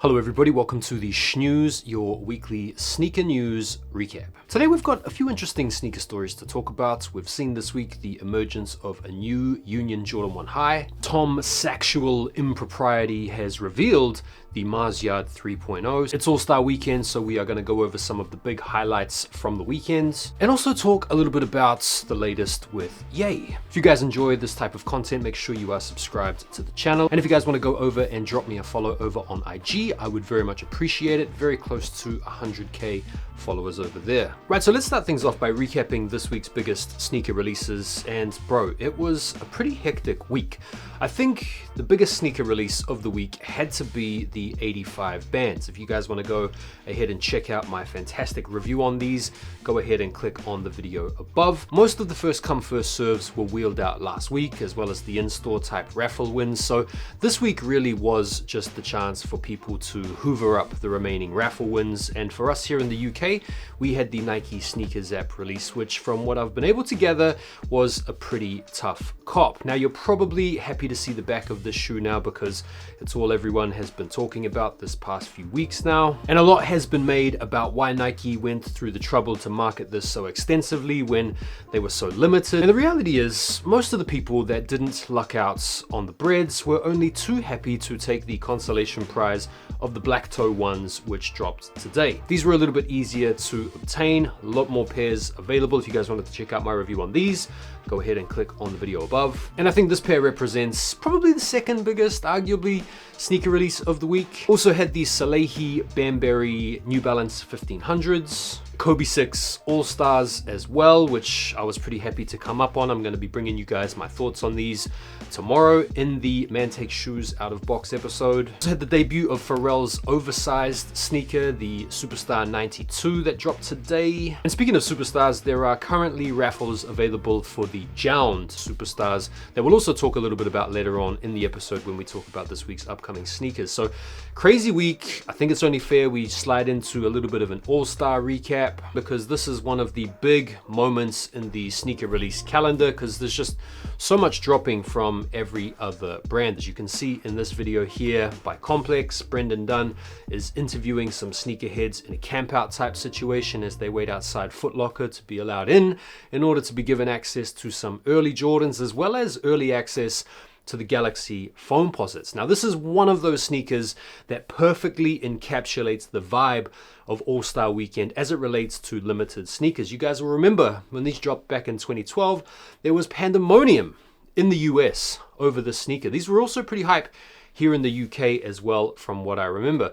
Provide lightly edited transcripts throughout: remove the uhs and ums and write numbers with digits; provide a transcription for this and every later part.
Hello everybody, welcome to the Shnews, your weekly sneaker news recap. Today we've got a few interesting sneaker stories to talk about. We've seen this week the emergence of a new Union Jordan 1 High. Tom Sachsual impropriety has revealed the Mars Yard 3.0. It's All-Star Weekend, so we are going to go over some of the big highlights from the weekend and also talk a little bit about the latest with Ye. If you guys enjoy this type of content, make sure you are subscribed to the channel. And if you guys want to go over and drop me a follow over on IG, I would very much appreciate it. Very close to 100k followers over there. Right, so let's start things off by recapping this week's biggest sneaker releases. And bro, it was a pretty hectic week. I think the biggest sneaker release of the week had to be the 85 bands. If you guys want to go ahead and check out my fantastic review on these, go ahead and click on the video above. Most of the first come first serves were wheeled out last week, as well as the in-store type raffle wins. So this week really was just the chance for people to hoover up the remaining raffle wins. And for us here in the UK, we had the Nike Sneakers app release, which from what I've been able to gather was a pretty tough cop. Now you're probably happy to see the back of this shoe now because it's all everyone has been talking about this past few weeks now. And a lot has been made about why Nike went through the trouble to market this so extensively when they were so limited. And the reality is, most of the people that didn't luck out on the breads were only too happy to take the consolation prize of the black toe ones, which dropped today. These were a little bit easier to obtain, a lot more pairs available. If you guys wanted to check out my review on these, go ahead and click on the video above. And I think this pair represents probably the second biggest, arguably, sneaker release of the week. Also had the Salehi Banbury New Balance 1500s, Kobe 6 All-Stars as well, which I was pretty happy to come up on. I'm going to be bringing you guys my thoughts on these tomorrow in the Man Takes Shoes Out of Box episode. Also had the debut of Pharrell's oversized sneaker, the Superstar 92 that dropped today. And speaking of superstars, there are currently raffles available for the Jound Superstars that we'll also talk a little bit about later on in the episode when we talk about this week's upcoming sneakers. So crazy week. I think it's only fair we slide into a little bit of an all-star recap, because this is one of the big moments in the sneaker release calendar, because there's just so much dropping from every other brand. As you can see in this video here by Complex, Brendan Dunn is interviewing some sneakerheads in a camp out type situation as they wait outside Foot Locker to be allowed in order to be given access to some early Jordans, as well as early access to the Galaxy Foamposites. Now this is one of those sneakers that perfectly encapsulates the vibe of All-Star Weekend as it relates to limited sneakers. You guys will remember when these dropped back in 2012, there was pandemonium in the US over this sneaker. These were also pretty hype here in the UK as well, from what I remember.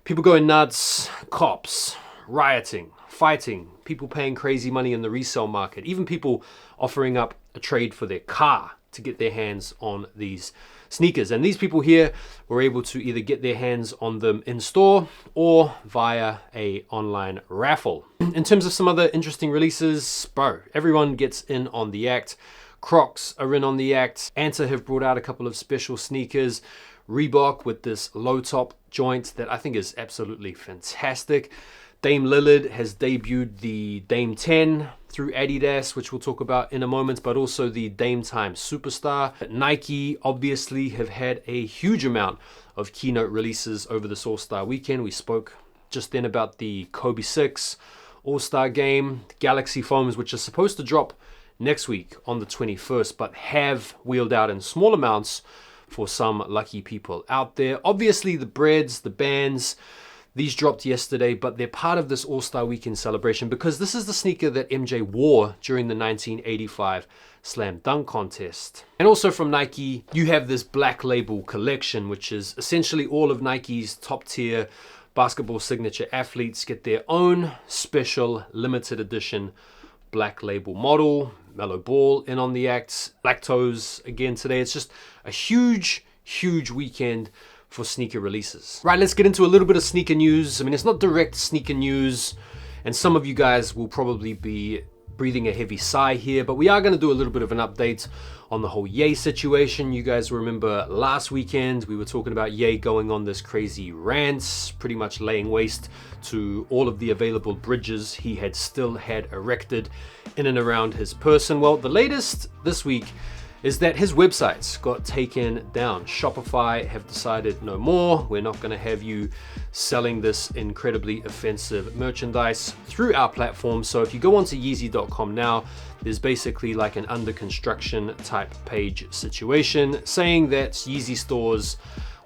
People going nuts, cops, rioting, fighting, people paying crazy money in the resale market, even people offering up a trade for their car to get their hands on these sneakers. And these people here were able to either get their hands on them in store or via a online raffle. In terms of some other interesting releases, bro, everyone gets in on the act. Crocs are in on the act. Anta have brought out a couple of special sneakers. Reebok with this low top joint that I think is absolutely fantastic. Dame Lillard has debuted the Dame 10 through Adidas, which we'll talk about in a moment, but also the Dame Time Superstar. Nike obviously have had a huge amount of keynote releases over this All-Star Weekend. We spoke just then about the Kobe 6 All-Star Game, Galaxy Foams, which are supposed to drop next week on the 21st, but have wheeled out in small amounts for some lucky people out there. Obviously the breads, the bands, these dropped yesterday, but they're part of this All-Star Weekend celebration because this is the sneaker that MJ wore during the 1985 Slam Dunk Contest. And also from Nike, you have this Black Label collection, which is essentially all of Nike's top tier basketball signature athletes get their own special limited edition Black Label model. Mellow Ball in on the act. Lactose again today. It's just a huge weekend for sneaker releases. Right, let's get into a little bit of sneaker news. I mean, it's not direct sneaker news, and some of you guys will probably be breathing a heavy sigh here, but we are going to do a little bit of an update on the whole Ye situation. You guys remember last weekend we were talking about Ye going on this crazy rant, pretty much laying waste to all of the available bridges he had still had erected in and around his person. Well, the latest this week is that his websites got taken down. Shopify have decided no more. We're not going to have you selling this incredibly offensive merchandise through our platform. So if you go onto Yeezy.com now, there's basically like an under construction type page situation saying that Yeezy stores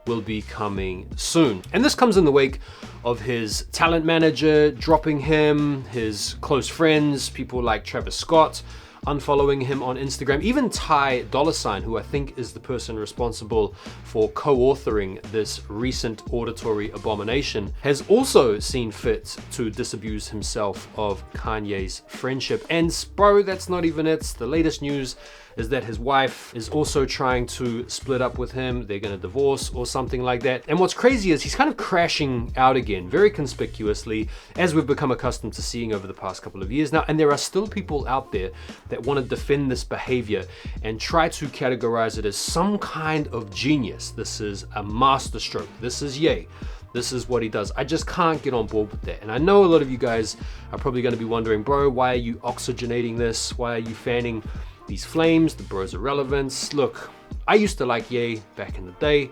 will be coming soon. And this comes in the wake of his talent manager dropping him, his close friends, people like Travis Scott unfollowing him on Instagram. Even Ty Dolla $ign, who I think is the person responsible for co-authoring this recent auditory abomination, has also seen fit to disabuse himself of Kanye's friendship. And bro, that's not even it. The latest news is that his wife is also trying to split up with him. They're gonna divorce or something like that. And what's crazy is he's kind of crashing out again, very conspicuously, as we've become accustomed to seeing over the past couple of years now. And there are still people out there that want to defend this behavior and try to categorize it as some kind of genius. This is a masterstroke. This is Ye. This is what he does. I just can't get on board with that. And I know a lot of you guys are probably gonna be wondering, bro, why are you oxygenating this? Why are you fanning these flames? The bro's irrelevance. Look, I used to like Ye back in the day,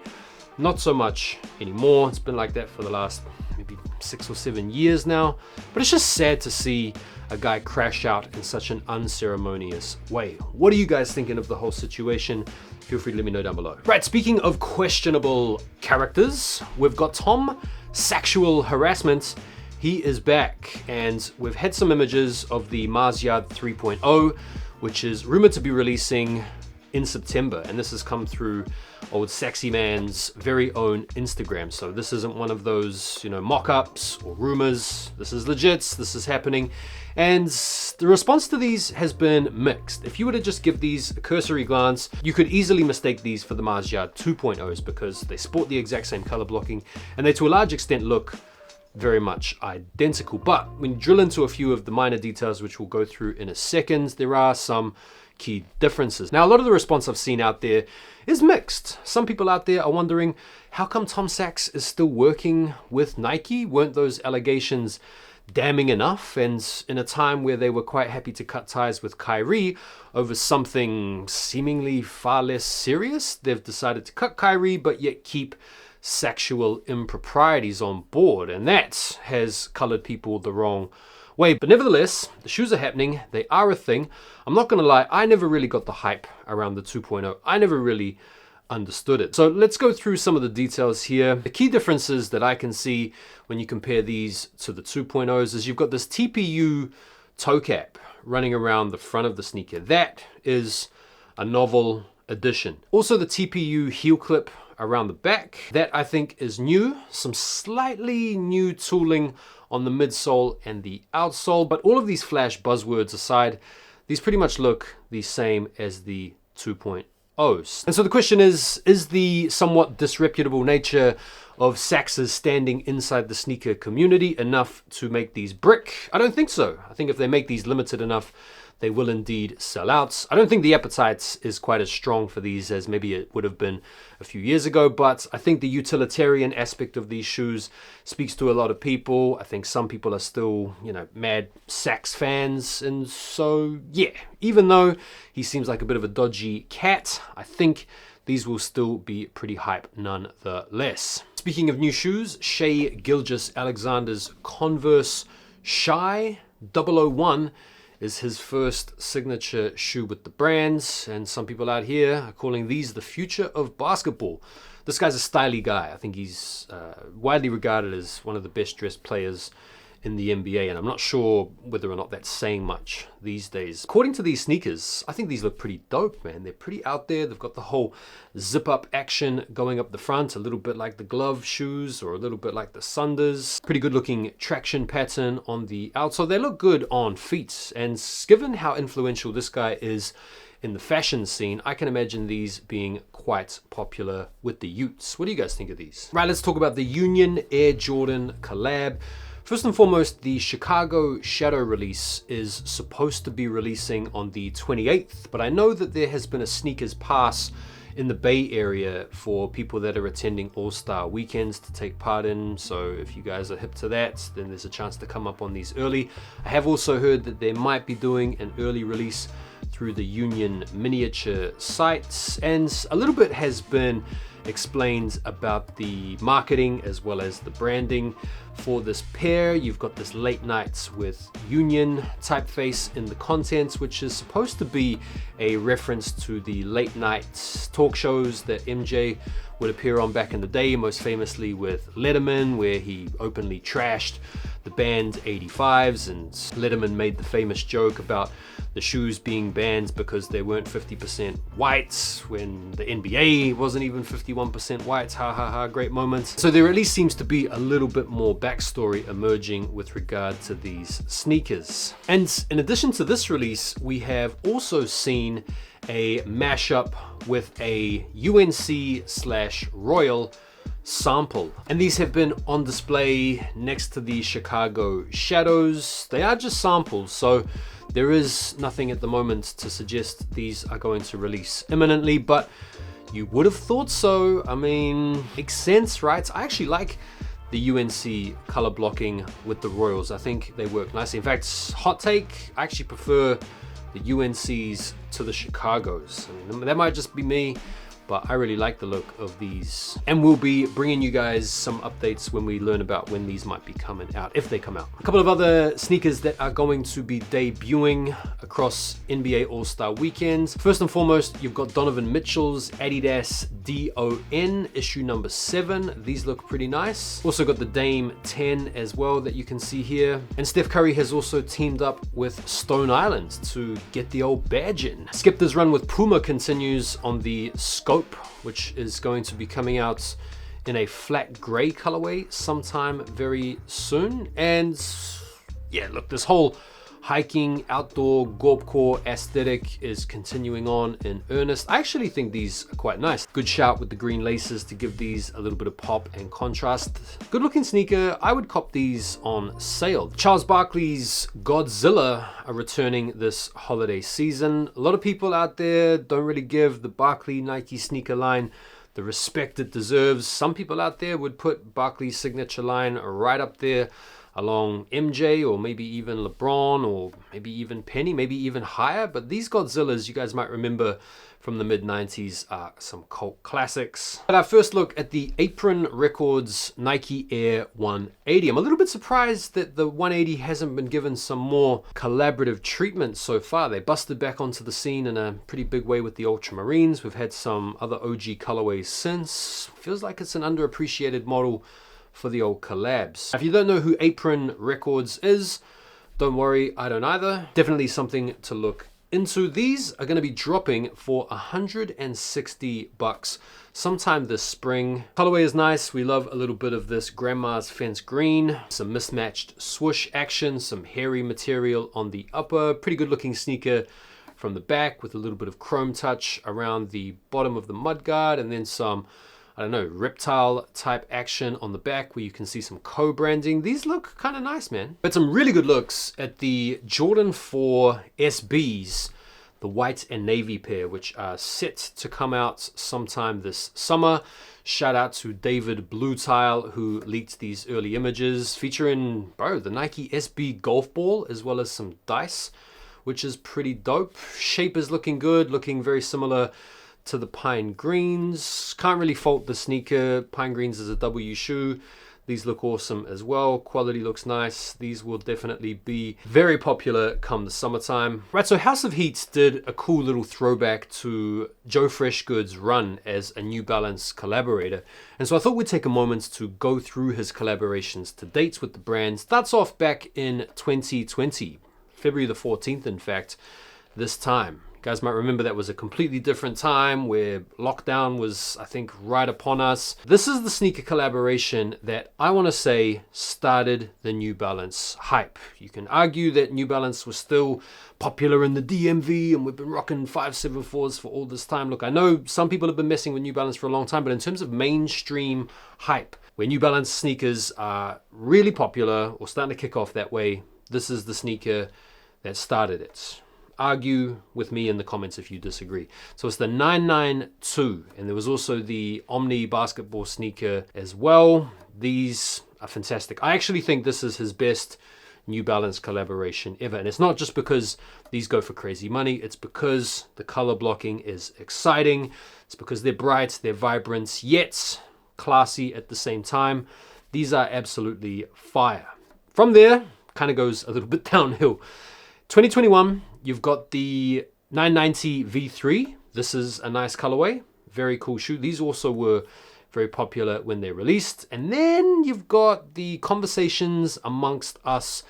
not so much anymore. It's been like that for the last maybe 6 or 7 years now, but it's just sad to see a guy crash out in such an unceremonious way. What are you guys thinking of the whole situation? Feel free to let me know down below. Right, speaking of questionable characters, we've got Tom Sachsual Harassment. He is back, and we've had some images of the Mars Yard 3.0, which is rumored to be releasing in September. And this has come through old Sexy Man's very own Instagram. So this isn't one of those, mock-ups or rumors. This is legit, this is happening. And the response to these has been mixed. If you were to just give these a cursory glance, you could easily mistake these for the Mars Yard 2.0s because they sport the exact same color blocking and they to a large extent look very much identical. But when you drill into a few of the minor details, which we'll go through in a second, there are some key differences. Now, a lot of the response I've seen out there is mixed. Some people out there are wondering, how come Tom Sachs is still working with Nike? Weren't those allegations damning enough? And in a time where they were quite happy to cut ties with Kyrie over something seemingly far less serious, they've decided to cut Kyrie, but yet keep sexual improprieties on board, and that has colored people the wrong way. But nevertheless, the shoes are happening, they are a thing. I'm not gonna lie, I never really got the hype around the 2.0. I never really understood it. So let's go through some of the details here. The key differences that I can see when you compare these to the 2.0s is you've got this TPU toe cap running around the front of the sneaker. That is a novel addition. Also the TPU heel clip around the back, that I think is new. Some slightly new tooling on the midsole and the outsole, but all of these flash buzzwords aside, these pretty much look the same as the 2.0s. And so the question is the somewhat disreputable nature of Sachs's standing inside the sneaker community enough to make these brick? I don't think so. I think if they make these limited enough, they will indeed sell out. I don't think the appetite is quite as strong for these as maybe it would have been a few years ago, but I think the utilitarian aspect of these shoes speaks to a lot of people. I think some people are still, mad Sachs fans. And so, yeah, even though he seems like a bit of a dodgy cat, I think these will still be pretty hype nonetheless. Speaking of new shoes, Shia Gilgeous-Alexander's Converse Shy 001 is his first signature shoe with the brands, and some people out here are calling these the future of basketball. This guy's a styly guy. I think he's widely regarded as one of the best dressed players in the NBA, and I'm not sure whether or not that's saying much these days. According to these sneakers, I think these look pretty dope, man. They're pretty out there. They've got the whole zip up action going up the front, a little bit like the glove shoes or a little bit like the Sunders. Pretty good looking traction pattern on the outsole. They look good on feet, and given how influential this guy is in the fashion scene, I can imagine these being quite popular with the youths. What do you guys think of these? Right, let's talk about the Union Air Jordan collab. First and foremost, the Chicago Shadow release is supposed to be releasing on the 28th, but I know that there has been a sneakers pass in the Bay Area for people that are attending All-Star weekends to take part in. So if you guys are hip to that, then there's a chance to come up on these early. I have also heard that they might be doing an early release through the Union miniature sites, and a little bit has been explained about the marketing as well as the branding for this pair. You've got this late nights with Union typeface in the content, which is supposed to be a reference to the late night talk shows that MJ would appear on back in the day, most famously with Letterman, where he openly trashed the band 85s, and Letterman made the famous joke about the shoes being banned because they weren't 50% white when the NBA wasn't even 51% white. Ha ha ha, great moment. So there at least seems to be a little bit more backstory emerging with regard to these sneakers. And in addition to this release, we have also seen a mashup with a UNC/Royal sample, and these have been on display next to the Chicago Shadows. They are just samples, so there is nothing at the moment to suggest these are going to release imminently, but you would have thought so. I mean, makes sense, right? I actually like the UNC color blocking with the Royals. I think they work nicely. In fact, hot take, I actually prefer the UNCs to the Chicagos. I mean, that might just be me, but I really like the look of these. And we'll be bringing you guys some updates when we learn about when these might be coming out, if they come out. A couple of other sneakers that are going to be debuting across NBA All-Star Weekend. First and foremost, you've got Donovan Mitchell's Adidas DON issue number 7. These look pretty nice. Also got the Dame 10 as well that you can see here. And Steph Curry has also teamed up with Stone Island to get the old badge in. Skepta's run with Puma continues on the Scope, which is going to be coming out in a flat gray colorway sometime very soon. And yeah, look, this whole hiking, outdoor, gorpcore aesthetic is continuing on in earnest. I actually think these are quite nice. Good shout with the green laces to give these a little bit of pop and contrast. Good looking sneaker. I would cop these on sale. Charles Barkley's Godzilla are returning this holiday season. A lot of people out there don't really give the Barkley Nike sneaker line the respect it deserves. Some people out there would put Barkley's signature line right up there along MJ, or maybe even LeBron, or maybe even Penny, maybe even higher. But these Godzillas, you guys might remember from the mid-90s, are some cult classics. But our first look at the Apron Records Nike Air 180. I'm a little bit surprised that the 180 hasn't been given some more collaborative treatment so far. They busted back onto the scene in a pretty big way with the Ultramarines. We've had some other OG colorways since. Feels like it's an underappreciated model for the old collabs. If you don't know who Apron Records is, don't worry, I don't either. Definitely something to look into. These are going to be dropping for $160 sometime this spring. Colorway is nice. We love a little bit of this grandma's fence green, some mismatched swoosh action, some hairy material on the upper. Pretty good looking sneaker from the back with a little bit of chrome touch around the bottom of the mudguard, and then some, I don't know, reptile type action on the back where you can see some co-branding. These look kind of nice, man. But some really good looks at the Jordan 4 SBs, the white and navy pair, which are set to come out sometime this summer. Shout out to David Bluetile, who leaked these early images featuring, bro, the Nike SB golf ball as well as some dice, which is pretty dope. Shape is looking good, looking very similar to the Pine Greens. Can't really fault the sneaker. Pine Greens is a W shoe. These look awesome as well. Quality looks nice. These will definitely be very popular come the summertime. Right, so House of Heat did a cool little throwback to Joe Freshgoods' run as a New Balance collaborator. And so I thought we'd take a moment to go through his collaborations to date with the brand. Starts off back in 2020, February the 14th, in fact, this time. You guys might remember that was a completely different time where lockdown was, I think, right upon us. This is the sneaker collaboration that I want to say started the New Balance hype. You can argue that New Balance was still popular in the DMV and we've been rocking 574s for all this time. Look, I know some people have been messing with New Balance for a long time, but in terms of mainstream hype, where New Balance sneakers are really popular or starting to kick off that way, this is the sneaker that started it. argue with me in the comments if you disagree. So it's the 992, and there was also the Omni basketball sneaker as well. These are fantastic. I actually think this is his best New Balance collaboration ever, and it's not just because these go for crazy money, it's because the color blocking is exciting, it's because they're bright, they're vibrant, yet classy at the same time. These are absolutely fire. From there, kind of goes a little bit downhill. 2021, you've got the 990 V3. This is a nice colorway, very cool shoe. These also were very popular when they released. And then you've got the Conversations Amongst Us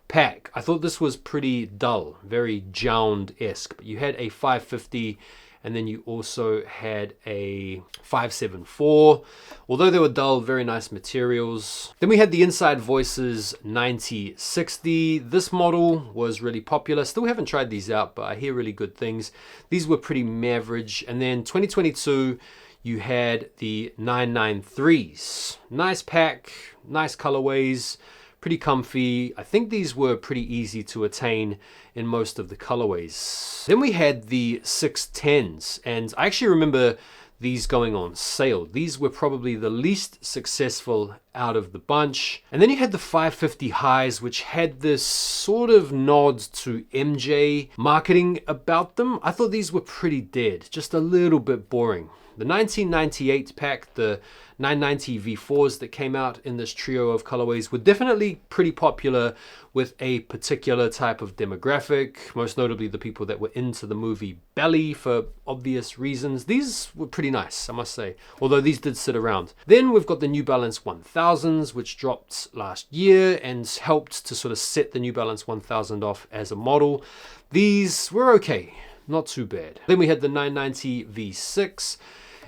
pack. I thought this was pretty dull, very Jound-esque, but you had a 550 and then you also had a 574. Although they were dull, very nice materials. Then we had the Inside Voices 9060. This model was really popular. Still haven't tried these out, but I hear really good things. These were pretty average. And then 2022, you had the 993s. Nice pack, nice colorways, pretty comfy. I think these were pretty easy to attain in most of the colorways. Then we had the 610s, and I actually remember these going on sale. These were probably the least successful out of the bunch. And then you had the 550 highs, which had this sort of nod to MJ marketing about them. I thought these were pretty dead, just a little bit boring. The 1998 pack, the 990 V4s that came out in this trio of colorways were definitely pretty popular with a particular type of demographic, most notably the people that were into the movie Belly for obvious reasons. These were pretty nice, I must say, although these did sit around. Then we've got the New Balance 1000s, which dropped last year and helped to sort of set the New Balance 1000 off as a model. These were okay, not too bad. Then we had the 990 V6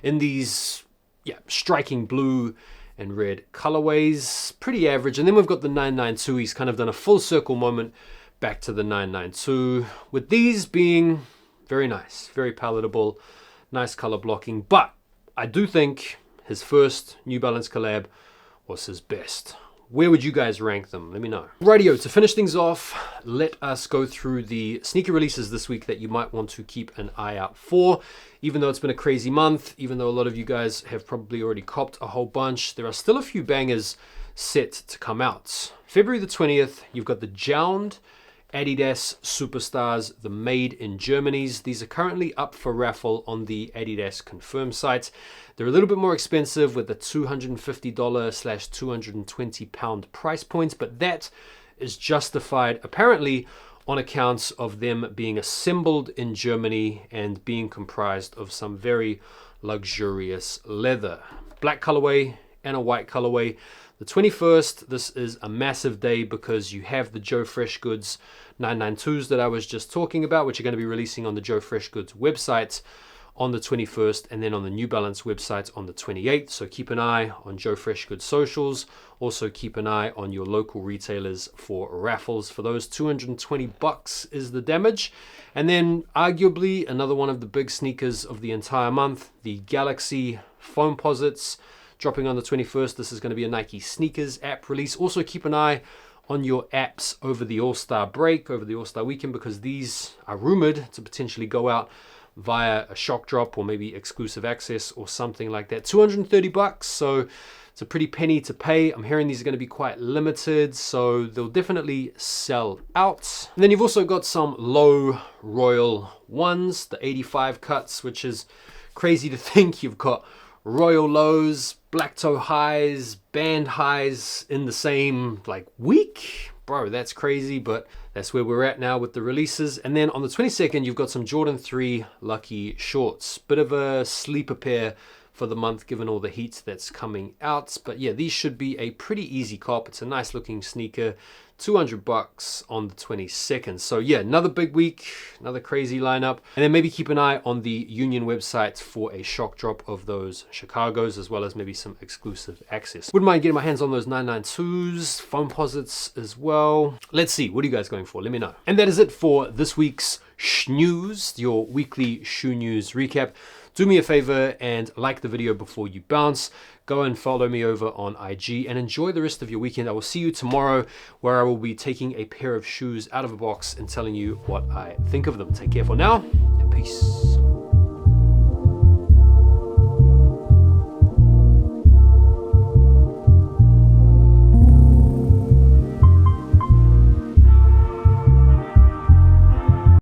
in these striking blue and red colorways, pretty average. And then we've got the 992. He's kind of done a full circle moment back to the 992, with these being very nice, very palatable, nice color blocking. But I do think his first New Balance collab was his best. Where would you guys rank them? Let me know. Rightio, to finish things off, let us go through the sneaker releases this week that you might want to keep an eye out for. Even though it's been a crazy month, even though a lot of you guys have probably already copped a whole bunch, there are still a few bangers set to come out. February the 20th, you've got the Jound Adidas Superstars, the Made in Germany's. These are currently up for raffle on the Adidas Confirm site. They're a little bit more expensive with the $250/220 price point, but that is justified apparently on account of them being assembled in Germany and being comprised of some very luxurious leather. Black colorway and a white colorway. The 21st, this is a massive day because you have the Joe Freshgoods 992s that I was just talking about, which are going to be releasing on the Joe Freshgoods website on the 21st, and then on the New Balance website on the 28th. So keep an eye on Joe Freshgoods socials. Also keep an eye on your local retailers for raffles. For those, $220 is the damage. And then arguably another one of the big sneakers of the entire month, the Galaxy Foamposites, dropping on the 21st. This is going to be a Nike sneakers app release. Also keep an eye on your apps over the All-Star break, over the All-Star weekend, because these are rumored to potentially go out via a shock drop or maybe exclusive access or something like that. $230, so it's a pretty penny to pay. I'm hearing these are going to be quite limited, so they'll definitely sell out. And then you've also got some low Royal ones, the 85 cuts, which is crazy to think you've got Royal lows, black toe highs, band highs in the same week. Bro, that's crazy, but that's where we're at now with the releases. And then on the 22nd, you've got some Jordan 3 Lucky Shorts. Bit of a sleeper pair for the month given all the heat that's coming out. But yeah, these should be a pretty easy cop. It's a nice looking sneaker. $200 on the 22nd. So yeah, another big week, another crazy lineup. And then maybe keep an eye on the Union website for a shock drop of those Chicagos, as well as maybe some exclusive access. Wouldn't mind getting my hands on those 992s, Foamposites as well. Let's see, what are you guys going for? Let me know. And that is it for this week's Shnews, your weekly shoe news recap. Do me a favor and like the video before you bounce. Go and follow me over on IG and enjoy the rest of your weekend. I will see you tomorrow, where I will be taking a pair of shoes out of a box and telling you what I think of them. Take care for now, and peace.